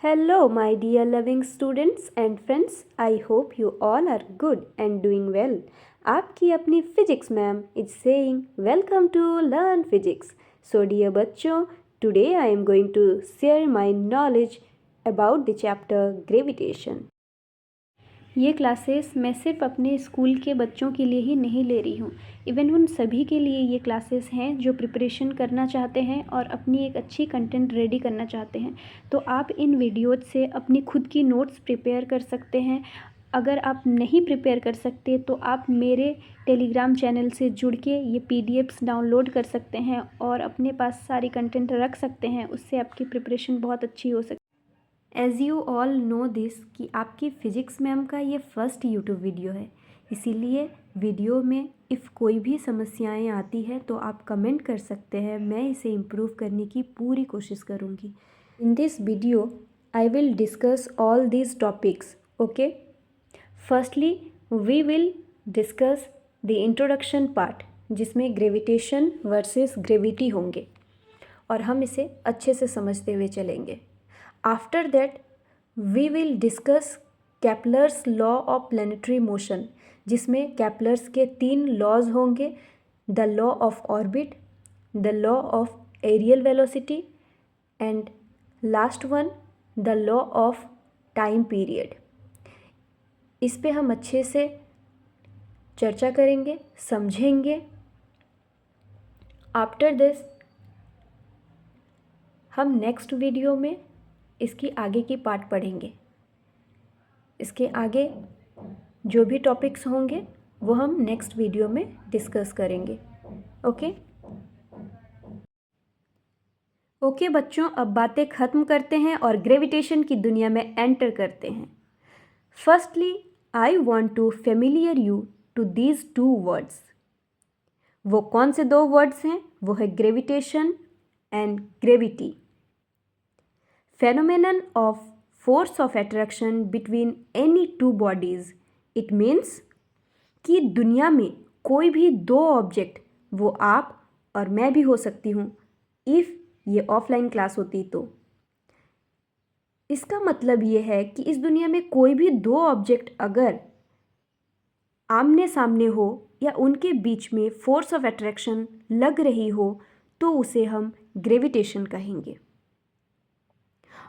Hello, my dear loving students and friends. I hope you all are good and doing well. आपकी अपनी physics ma'am is saying welcome to learn physics. So dear बच्चों, today I am going to share my knowledge about the chapter gravitation. ये classes मैं सिर्फ अपने school के बच्चों के लिए ही नहीं ले रही हूँ. इवन उन सभी के लिए ये क्लासेस हैं जो प्रिपरेशन करना चाहते हैं और अपनी एक अच्छी कंटेंट रेडी करना चाहते हैं. तो आप इन वीडियोज़ से अपनी खुद की नोट्स प्रिपेयर कर सकते हैं. अगर आप नहीं प्रिपेयर कर सकते तो आप मेरे टेलीग्राम चैनल से जुड़ के ये PDFs डाउनलोड कर सकते हैं और अपने पास सारी कंटेंट रख सकते हैं. उससे आपकी प्रिपरेशन बहुत अच्छी हो सकती है. As you all know this कि आपकी फ़िज़िक्स मैम का ये फर्स्ट यूट्यूब वीडियो है, इसीलिए वीडियो में इफ़ कोई भी समस्याएं आती है तो आप कमेंट कर सकते हैं. मैं इसे इम्प्रूव करने की पूरी कोशिश करूँगी. In this video I will discuss all these topics. Okay, firstly we will discuss the introduction part, जिसमें ग्रेविटेशन वर्सेस ग्रेविटी होंगे और हम इसे अच्छे से समझते हुए चलेंगे. After that, we will discuss Kepler's law of planetary motion, जिसमें कैप्लर्स के 3 लॉज होंगे. The law of orbit, the law of areal velocity and last one the law of time period. इस पे हम अच्छे से चर्चा करेंगे, समझेंगे. आफ्टर दिस हम नेक्स्ट वीडियो में इसकी आगे की पार्ट पढ़ेंगे. इसके आगे जो भी टॉपिक्स होंगे वो हम नेक्स्ट वीडियो में डिस्कस करेंगे. ओके बच्चों, अब बातें ख़त्म करते हैं और ग्रेविटेशन की दुनिया में एंटर करते हैं. Firstly I want to familiar you to these 2 words. वो कौन से 2 वर्ड्स हैं? वो है gravitation and gravity. Phenomenon of force of attraction between any 2 bodies. It means कि दुनिया में कोई भी 2 ऑब्जेक्ट, वो आप और मैं भी हो सकती हूँ इफ़ ये ऑफलाइन क्लास होती तो. इसका मतलब ये है कि इस दुनिया में कोई भी 2 ऑब्जेक्ट अगर आमने सामने हो या उनके बीच में फोर्स ऑफ अट्रैक्शन लग रही हो तो उसे हम ग्रेविटेशन कहेंगे.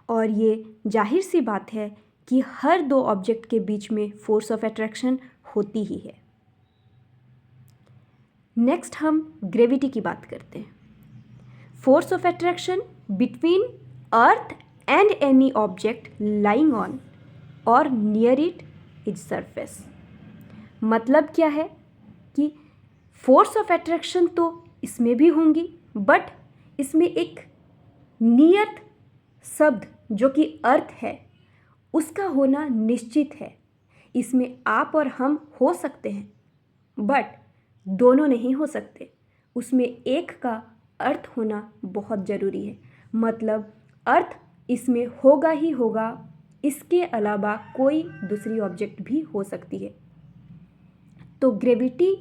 और ये जाहिर सी बात है कि हर 2 ऑब्जेक्ट के बीच में फोर्स ऑफ अट्रैक्शन होती ही है. नेक्स्ट हम ग्रेविटी की बात करते हैं. Force of attraction between earth and any object lying on और नियर इट इज सरफेस. मतलब क्या है कि फोर्स ऑफ अट्रैक्शन तो इसमें भी होंगी, बट इसमें एक नियत शब्द जो कि अर्थ है उसका होना निश्चित है. इसमें आप और हम हो सकते हैं बट दोनों नहीं हो सकते. उसमें एक का अर्थ होना बहुत ज़रूरी है. मतलब अर्थ इसमें होगा ही होगा, इसके अलावा कोई दूसरी ऑब्जेक्ट भी हो सकती है. तो ग्रेविटी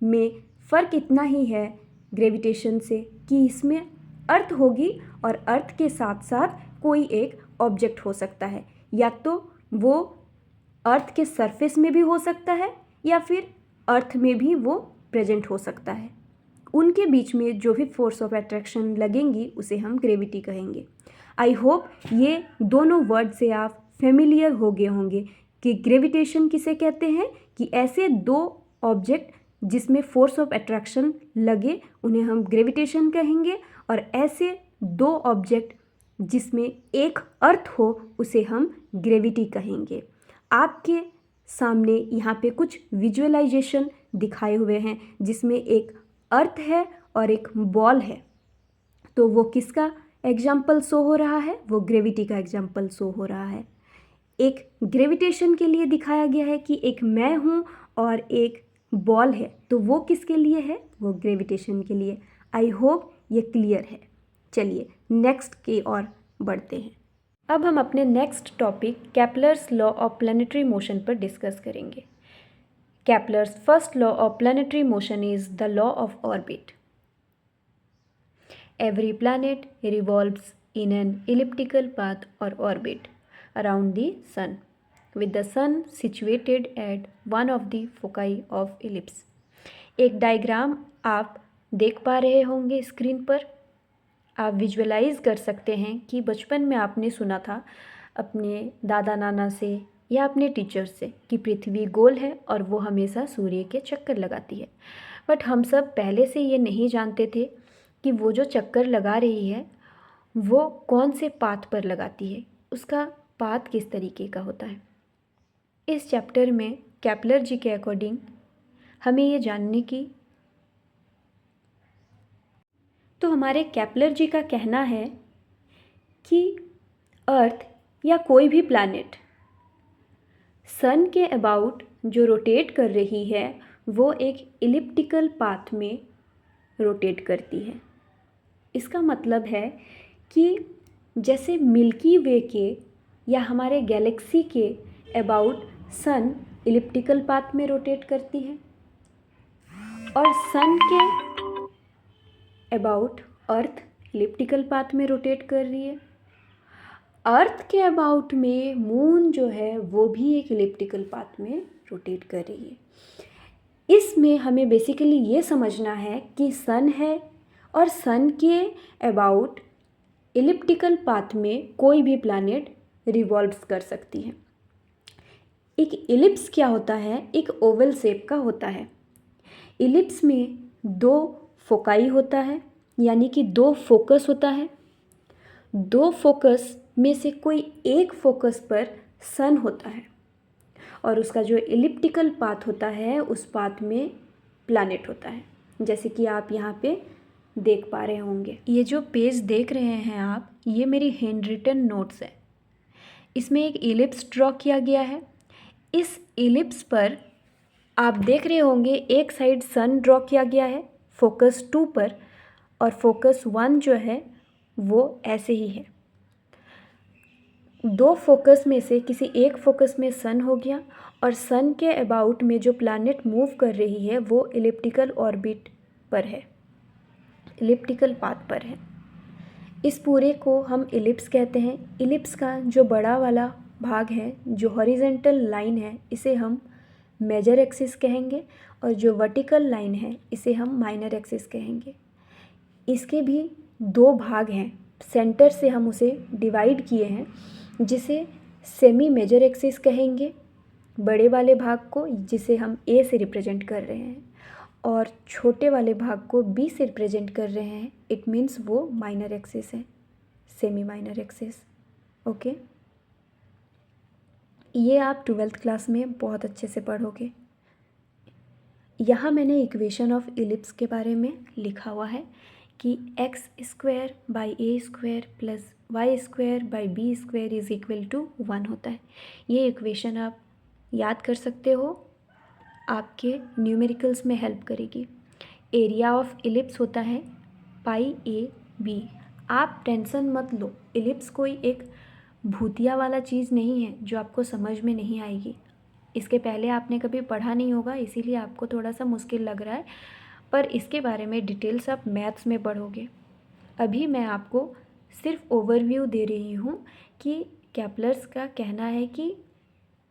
में फ़र्क इतना ही है ग्रेविटेशन से कि इसमें अर्थ होगी और अर्थ के साथ साथ कोई एक ऑब्जेक्ट हो सकता है. या तो वो अर्थ के सरफेस में भी हो सकता है या फिर अर्थ में भी वो प्रेजेंट हो सकता है. उनके बीच में जो भी फोर्स ऑफ अट्रैक्शन लगेंगी उसे हम ग्रेविटी कहेंगे. आई होप ये दोनों वर्ड से आप फेमिलियर हो गए होंगे कि ग्रेविटेशन किसे कहते हैं. कि ऐसे 2 ऑब्जेक्ट जिसमें फोर्स ऑफ अट्रैक्शन लगे उन्हें हम ग्रेविटेशन कहेंगे, और ऐसे 2 ऑब्जेक्ट जिसमें एक अर्थ हो उसे हम ग्रेविटी कहेंगे. आपके सामने यहाँ पे कुछ विजुअलाइजेशन दिखाए हुए हैं जिसमें एक अर्थ है और एक बॉल है. तो वो किसका एग्जाम्पल शो हो रहा है? वो ग्रेविटी का एग्जाम्पल शो हो रहा है. एक ग्रेविटेशन के लिए दिखाया गया है कि एक मैं हूँ और एक बॉल है, तो वो किसके लिए है? वो ग्रेविटेशन के लिए. आई होप ये क्लियर है. चलिए नेक्स्ट की ओर बढ़ते हैं. अब हम अपने next topic Kepler's law of planetary motion पर डिस्कस करेंगे. Kepler's first law of planetary motion is the law of orbit. Every planet revolves in an elliptical path or orbit. around the sun, with the sun situated at one of the foci of ellipse. एक diagram आप देख पा रहे होंगे screen पर। आप visualise कर सकते हैं कि बचपन में आपने सुना था अपने दादा नाना से या अपने टीचर से कि पृथ्वी गोल है और वो हमेशा सूर्य के चक्कर लगाती है। बट हम सब पहले से ये नहीं जानते थे कि वो जो चक्कर लगा रही है वो कौन से पाथ पर लगाती है, उसका पाथ किस तरीके का होता है। इस चैप्टर में केपलर जी के अकॉर्डिंग हमें ये जानने की, तो हमारे केपलर जी का कहना है कि अर्थ या कोई भी प्लैनेट सन के अबाउट जो रोटेट कर रही है वो एक इलिप्टिकल पाथ में रोटेट करती है। इसका मतलब है कि जैसे मिल्की वे के या हमारे गैलेक्सी के अबाउट सन इलिप्टिकल पाथ में रोटेट करती है और सन के अबाउट अर्थ इलिप्टिकल पाथ में रोटेट कर रही है। अर्थ के अबाउट में मून जो है वो भी एक इलिप्टिकल पाथ में रोटेट कर रही है। इसमें हमें बेसिकली ये समझना है कि सन है और सन के अबाउट इलिप्टिकल पाथ में कोई भी प्लैनेट रिवॉल्व्स कर सकती है। एक इलिप्स क्या होता है, एक ओवल शेप का होता है। इलिप्स में दो फोकाई होता है, यानी कि दो फोकस होता है। दो फोकस में से कोई एक फोकस पर सन होता है और उसका जो इलिप्टिकल पाथ होता है उस पाथ में प्लैनेट होता है, जैसे कि आप यहाँ पे देख पा रहे होंगे। ये जो पेज देख रहे हैं आप, ये मेरी हैंड रिटन नोट्स है। इसमें एक इलिप्स ड्रॉ किया गया है। इस इलिप्स पर आप देख रहे होंगे एक साइड सन ड्रॉ किया गया है फोकस 2 पर और फोकस 1 जो है वो ऐसे ही है। दो फोकस में से किसी एक फोकस में सन हो गया और सन के अबाउट में जो प्लैनेट मूव कर रही है वो इलिप्टिकल ऑर्बिट पर है, इलिप्टिकल पाथ पर है। इस पूरे को हम इलिप्स कहते हैं। इलिप्स का जो बड़ा वाला भाग है, जो हॉरिजेंटल लाइन है, इसे हम मेजर एक्सिस कहेंगे और जो वर्टिकल लाइन है इसे हम माइनर एक्सिस कहेंगे। इसके भी दो भाग हैं, सेंटर से हम उसे डिवाइड किए हैं, जिसे सेमी मेजर एक्सिस कहेंगे बड़े वाले भाग को, जिसे हम ए से रिप्रेजेंट कर रहे हैं, और छोटे वाले भाग को बी से रिप्रेजेंट कर रहे हैं। इट मीन्स वो माइनर एक्सिस है, सेमी माइनर एक्सिस। ओके, ये आप 12th क्लास में बहुत अच्छे से पढ़ोगे। यहाँ मैंने इक्वेशन ऑफ इलिप्स के बारे में लिखा हुआ है कि x² by a² plus y² by b² is equal to 1 होता है। ये इक्वेशन आप याद कर सकते हो, आपके न्यूमेरिकल्स में हेल्प करेगी। एरिया ऑफ इलिप्स होता है पाई ए बी। आप टेंशन मत लो, इलिप्स कोई एक भूतिया वाला चीज़ नहीं है जो आपको समझ में नहीं आएगी। इसके पहले आपने कभी पढ़ा नहीं होगा, इसीलिए आपको थोड़ा सा मुश्किल लग रहा है, पर इसके बारे में डिटेल्स आप मैथ्स में पढ़ोगे। अभी मैं आपको सिर्फ ओवरव्यू दे रही हूँ कि केपलर्स का कहना है कि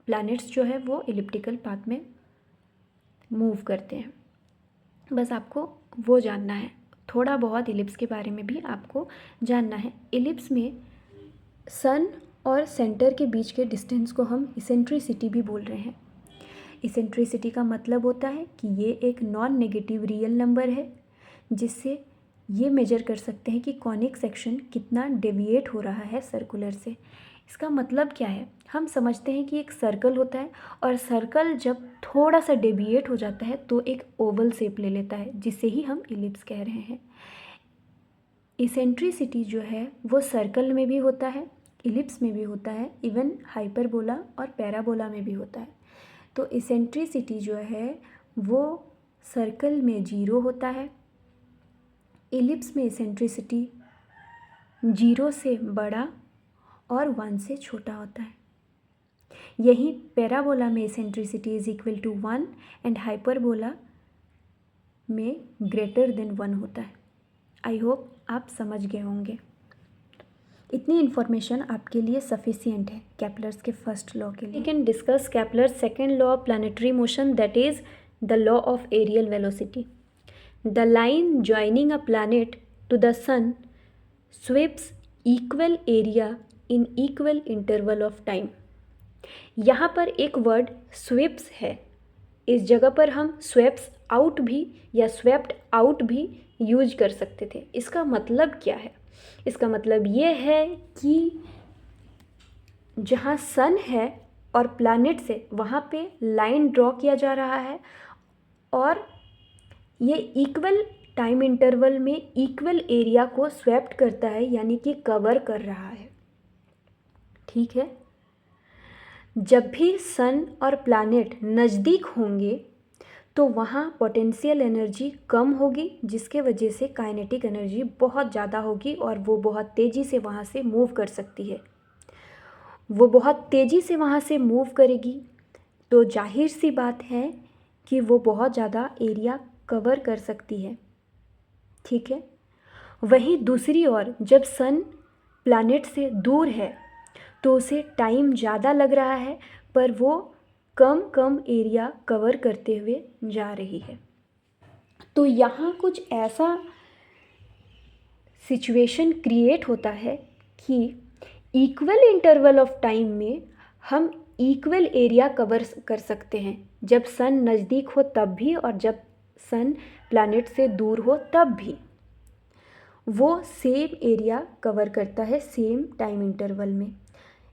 प्लैनेट्स जो है वो इलिप्टिकल पाथ में मूव करते हैं। बस आपको वो जानना है। थोड़ा बहुत इलिप्स के बारे में भी आपको जानना है। इलिप्स में सन और सेंटर के बीच के डिस्टेंस को हम इसेंट्रिसिटी भी बोल रहे हैं। इसेंट्रिसिटी का मतलब होता है कि ये एक नॉन नेगेटिव रियल नंबर है, जिससे ये मेजर कर सकते हैं कि कॉनिक सेक्शन कितना डेविएट हो रहा है सर्कुलर से। इसका मतलब क्या है, हम समझते हैं कि एक सर्कल होता है और सर्कल जब थोड़ा सा डेविएट हो जाता है तो एक ओवल शेप ले लेता है, जिसे ही हम इलिप्स कह रहे हैं। इसेंट्रिसिटी जो है वो सर्कल में भी होता है, इलिप्स में भी होता है, इवन हाइपरबोला और पैराबोला में भी होता है। तो इसेंट्रिसिटी जो है वो सर्कल में 0 होता है, इलिप्स में इसेंट्रिसिटी 0 से बड़ा और 1 से छोटा होता है। यही पैराबोला में eccentricity is equal to 1 and hyperbola में ग्रेटर देन 1 होता है। आई होप आप समझ गए होंगे। इतनी इन्फॉर्मेशन आपके लिए सफिशियंट है केपलर्स के फर्स्ट लॉ के लिए। We can discuss Kepler's second law of planetary motion, that is the law of areal velocity. The line joining a planet to the sun sweeps equal area in equal interval of time. यहाँ पर एक word sweeps है, इस जगह पर हम sweeps out भी या स्वेप्ट आउट भी यूज कर सकते थे। इसका मतलब क्या है? इसका मतलब ये है कि जहाँ सन है और प्लैनेट से वहाँ पे लाइन ड्रॉ किया जा रहा है और ये इक्वल टाइम इंटरवल में इक्वल एरिया को स्वेप्ट करता है, यानी कि कवर कर रहा है। ठीक है, जब भी सन और प्लैनेट नज़दीक होंगे तो वहाँ पोटेंशियल एनर्जी कम होगी, जिसके वजह से काइनेटिक एनर्जी बहुत ज़्यादा होगी और वो बहुत तेज़ी से वहाँ से मूव कर सकती है। वो बहुत तेज़ी से वहाँ से मूव करेगी तो जाहिर सी बात है कि वो बहुत ज़्यादा एरिया कवर कर सकती है। ठीक है, वहीं दूसरी ओर जब सन प्लैनेट से दूर है तो उसे टाइम ज़्यादा लग रहा है, पर वो कम एरिया कवर करते हुए जा रही है। तो यहाँ कुछ ऐसा सिचुएशन क्रिएट होता है कि इक्वल इंटरवल ऑफ टाइम में हम इक्वल एरिया कवर कर सकते हैं, जब सन नज़दीक हो तब भी और जब सन प्लैनेट से दूर हो तब भी वो सेम एरिया कवर करता है सेम टाइम इंटरवल में।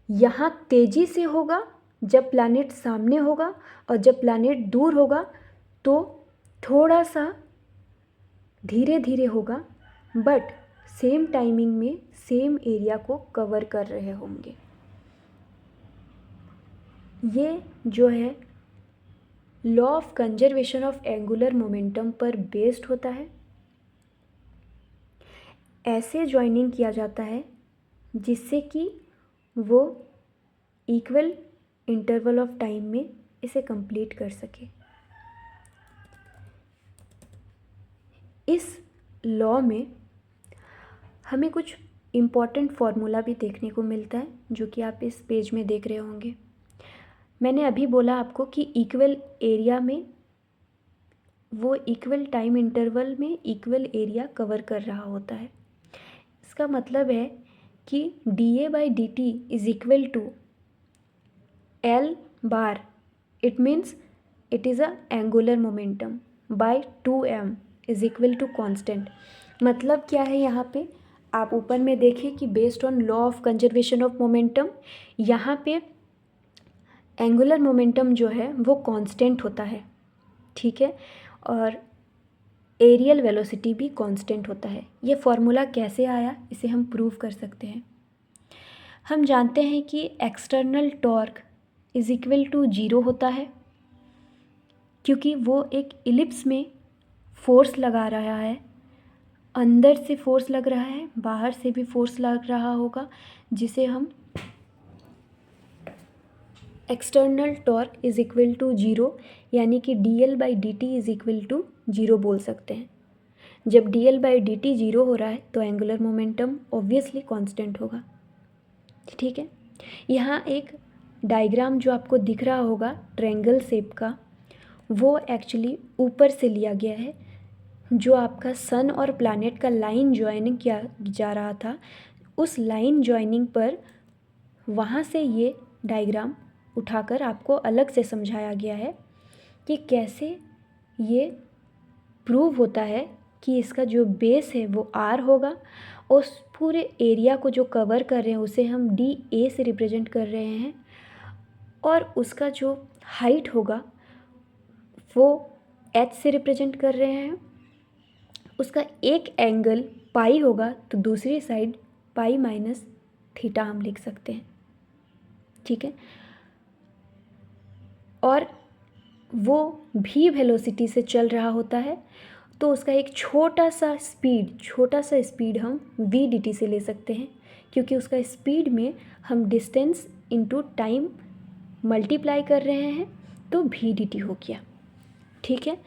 यहाँ तेज़ी से होगा जब प्लैनेट सामने होगा और जब प्लैनेट दूर होगा तो थोड़ा सा धीरे धीरे होगा, बट सेम टाइमिंग में सेम एरिया को कवर कर रहे होंगे। ये जो है law of conservation of angular momentum पर बेस्ड होता है। ऐसे ज्वाइनिंग किया जाता है जिससे कि वो इक्वल इंटरवल ऑफ टाइम में इसे कंप्लीट कर सके। इस लॉ में हमें कुछ इम्पॉर्टेंट फार्मूला भी देखने को मिलता है, जो कि आप इस पेज में देख रहे होंगे। मैंने अभी बोला आपको कि इक्वल एरिया में वो इक्वल टाइम इंटरवल में इक्वल एरिया कवर कर रहा होता है। इसका मतलब है कि dA/dt is equal to L bar, it means it is a angular momentum by 2m is equal to constant. मतलब क्या है यहाँ पे, आप ऊपर में देखें कि based on law of conservation of momentum यहाँ पे एंगुलर मोमेंटम जो है वो कांस्टेंट होता है। ठीक है, और एरियल वेलोसिटी भी कांस्टेंट होता है। ये फॉर्मूला कैसे आया, इसे हम प्रूव कर सकते हैं। हम जानते हैं कि external torque is equal to 0 होता है, क्योंकि वो एक इलिप्स में फोर्स लगा रहा है। अंदर से फोर्स लग रहा है, बाहर से भी फोर्स लग रहा होगा, जिसे हम external torque is equal to 0 यानी कि dL/dt इज इक्वल टू 0 बोल सकते हैं। जब dL/dt 0 हो रहा है तो एंगुलर मोमेंटम ऑब्वियसली कांस्टेंट होगा। ठीक है, यहाँ एक डायग्राम जो आपको दिख रहा होगा ट्रायंगल शेप का, वो एक्चुअली ऊपर से लिया गया है। जो आपका सन और प्लैनेट का लाइन ज्वाइनिंग किया जा रहा था, उस लाइन ज्वाइनिंग पर वहाँ से ये डायग्राम उठाकर आपको अलग से समझाया गया है कि कैसे ये प्रूव होता है कि इसका जो बेस है वो R होगा, उस पूरे एरिया को जो कवर कर रहे हैं उसे हम dA से रिप्रेजेंट कर रहे हैं, और उसका जो हाइट होगा वो H से रिप्रेजेंट कर रहे हैं। उसका एक एंगल पाई होगा तो दूसरी साइड पाई माइनस थीटा हम लिख सकते हैं। ठीक है, और वो भी वेलोसिटी से चल रहा होता है, तो उसका एक छोटा सा स्पीड हम v/dt से ले सकते हैं, क्योंकि उसका स्पीड में हम डिस्टेंस इनटू टाइम मल्टीप्लाई कर रहे हैं तो v/dt हो गया। ठीक है,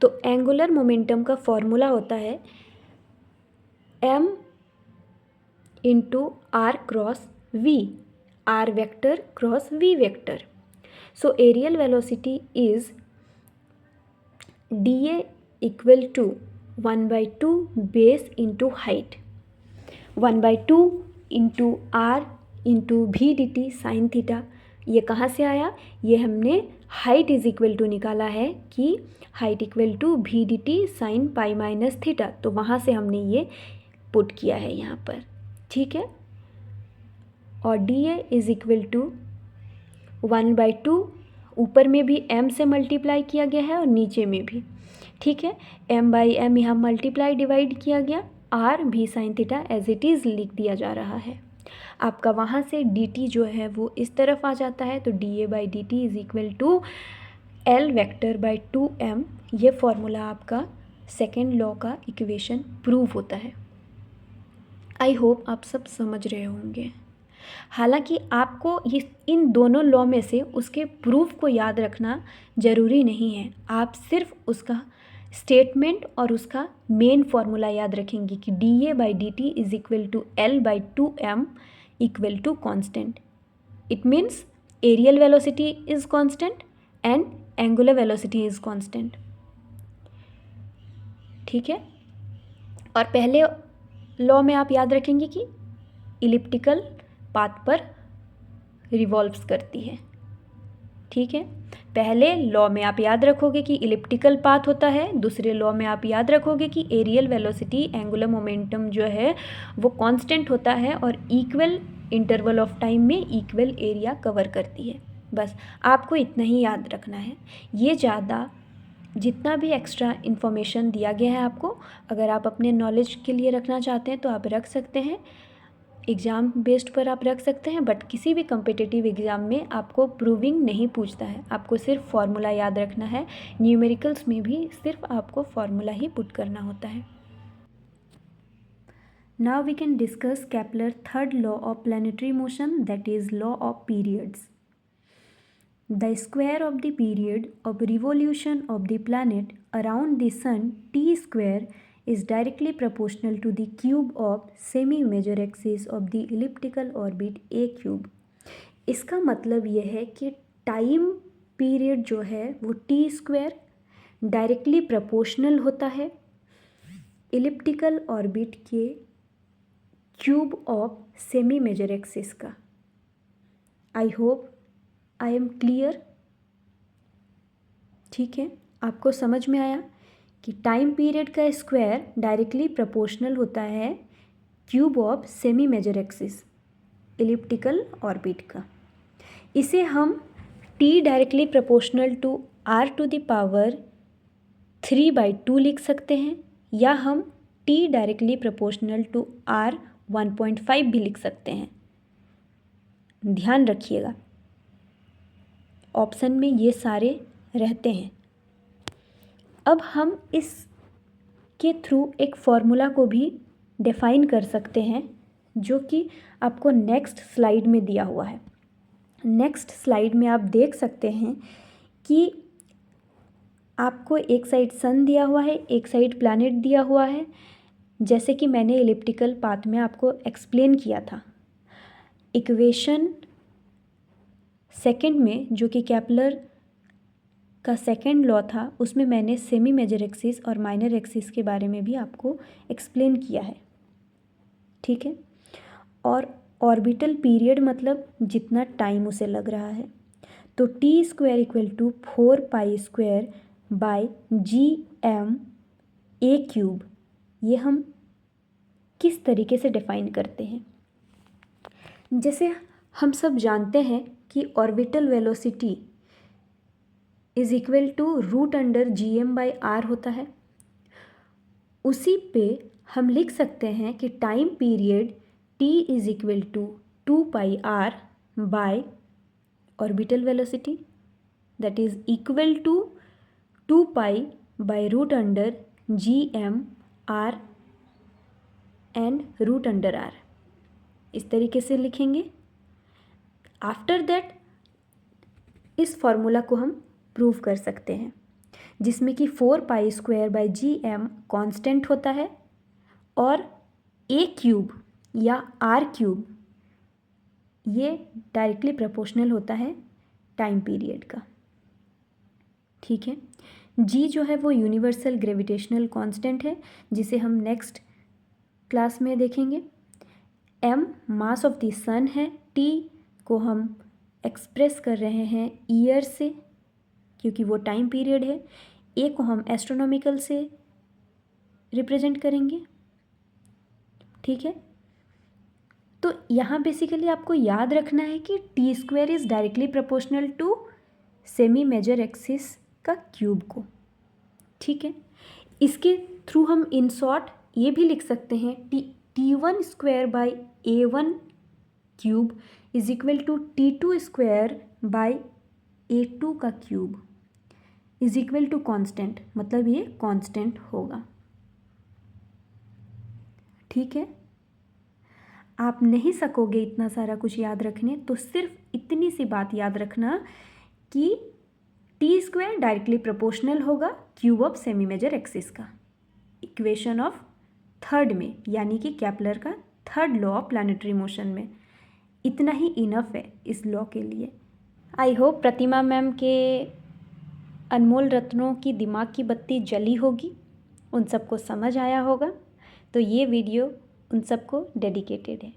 तो एंगुलर मोमेंटम का फॉर्मूला होता है m into r cross v, r vector cross v vector. So aerial velocity is dA equal to 1/2 base into height, 1/2 into r into भी डी टी साइन थीटा. ये कहाँ से आया? ये हमने हाइट इज इक्वल टू निकाला है कि हाइट इक्वल टू भी D T sine pi minus theta, तो वहाँ से हमने ये पुट किया है यहाँ पर. ठीक है. और D A is equal to 1/2, ऊपर में भी m से मल्टीप्लाई किया गया है और नीचे में भी. ठीक है. m/m यहाँ मल्टीप्लाई डिवाइड किया गया, r भी sine theta as it is लिख दिया जा रहा है. आपका वहाँ से dt जो है वो इस तरफ आ जाता है, तो dA/dt is equal to L vector by 2m. ये फॉर्मूला आपका सेकेंड लॉ का इक्वेशन प्रूव होता है. आई होप आप सब समझ रहे होंगे. हालांकि आपको ये इन दोनों लॉ में से उसके प्रूफ को याद रखना ज़रूरी नहीं है. आप सिर्फ उसका स्टेटमेंट और उसका मेन फॉर्मूला याद रखेंगे कि dA/dt is equal to L/2m equal to constant. It means areal velocity is constant and angular velocity is constant. ठीक है. और पहले लॉ में आप याद रखेंगे कि इलिप्टिकल पाथ पर रिवॉल्व्स करती है. ठीक है. पहले लॉ में आप याद रखोगे कि इलिप्टिकल पाथ होता है, दूसरे लॉ में आप याद रखोगे कि एरियल वेलोसिटी एंगुलर मोमेंटम जो है वो कांस्टेंट होता है और इक्वल इंटरवल ऑफ टाइम में इक्वल एरिया कवर करती है. बस आपको इतना ही याद रखना है. ये ज़्यादा जितना भी एक्स्ट्रा इन्फॉर्मेशन दिया गया है आपको, अगर आप अपने नॉलेज के लिए रखना चाहते हैं तो आप रख सकते हैं, एग्ज़ाम बेस्ड पर आप रख सकते हैं. बट किसी भी कम्पिटिटिव एग्ज़ाम में आपको प्रूविंग नहीं पूछता है, आपको सिर्फ फार्मूला याद रखना है. न्यूमेरिकल्स में भी सिर्फ आपको फार्मूला ही पुट करना होता है. Now we can discuss Kepler third law of planetary motion, that is law of periods. The square of the period of revolution of the planet around the sun t square is directly proportional to the cube of semi-major axis of the elliptical orbit a cube. इसका मतलब यह है कि time period जो है वो T square directly proportional होता है इलिप्टिकल ऑर्बिट के cube of semi major axis का. I hope I am clear. ठीक है. आपको समझ में आया कि टाइम पीरियड का स्क्वायर डायरेक्टली प्रोपोर्शनल होता है cube of semi major axis elliptical orbit का. इसे हम t directly proportional to r⁴ 3/2 लिख सकते हैं, या हम t directly proportional to r 1.5 भी लिख सकते हैं. ध्यान रखिएगा ऑप्शन में ये सारे रहते हैं. अब हम इस के थ्रू एक फॉर्मूला को भी डिफाइन कर सकते हैं जो कि आपको नेक्स्ट स्लाइड में दिया हुआ है. नेक्स्ट स्लाइड में आप देख सकते हैं कि आपको एक साइड सन दिया हुआ है, एक साइड प्लैनेट दिया हुआ है, जैसे कि मैंने इलिप्टिकल पाथ में आपको एक्सप्लेन किया था. इक्वेशन सेकंड में जो कि केपलर का सेकंड लॉ था, उसमें मैंने सेमी मेजर एक्सिस और माइनर एक्सिस के बारे में भी आपको एक्सप्लेन किया है. ठीक है. और ऑर्बिटल पीरियड मतलब जितना टाइम उसे लग रहा है, तो T square equal to 4π² by gm a cube. ये हम किस तरीके से डिफाइन करते हैं? जैसे हम सब जानते हैं कि orbital velocity is equal to √gm/r होता है. उसी पे हम लिख सकते हैं कि time period t is equal to 2πr by orbital velocity, that is equal to 2π/√gm r and √r. इस तरीके से लिखेंगे. आफ्टर दैट इस फॉर्मूला को हम प्रूव कर सकते हैं, जिसमें कि 4π² कांस्टेंट होता है और a क्यूब या r क्यूब ये डायरेक्टली प्रोपोर्शनल होता है टाइम पीरियड का। ठीक है, जी जो है वो यूनिवर्सल ग्रेविटेशनल कांस्टेंट है, जिसे हम नेक्स्ट क्लास में देखेंगे। एम मास ऑफ द सन है। टी को हम एक्सप्रेस कर रहे हैं ईयर से, क्योंकि वो टाइम पीरियड है। ए को हम एस्ट्रोनॉमिकल से रिप्रेजेंट करेंगे। ठीक है, तो यहाँ बेसिकली आपको याद रखना है कि T square is directly proportional to semi major axis का क्यूब को। ठीक है, इसके थ्रू हम इन शॉर्ट ये भी लिख सकते हैं T one square by A1 cube is equal to T2 square by A2 का cube is equal to constant, मतलब ये कांस्टेंट होगा। ठीक है, आप नहीं सकोगे इतना सारा कुछ याद रखने, तो सिर्फ इतनी सी बात याद रखना कि टी स्क्वायर डायरेक्टली प्रोपोर्शनल होगा cube of semi major axis का, इक्वेशन ऑफ थर्ड में, यानी कि केपलर का third law of planetary motion में। इतना ही इनफ है इस लॉ के लिए। आई होप प्रतिमा मैम के अनमोल रत्नों की दिमाग की बत्ती जली होगी, उन सबको समझ आया होगा। तो ये वीडियो उन सबको डेडिकेटेड है।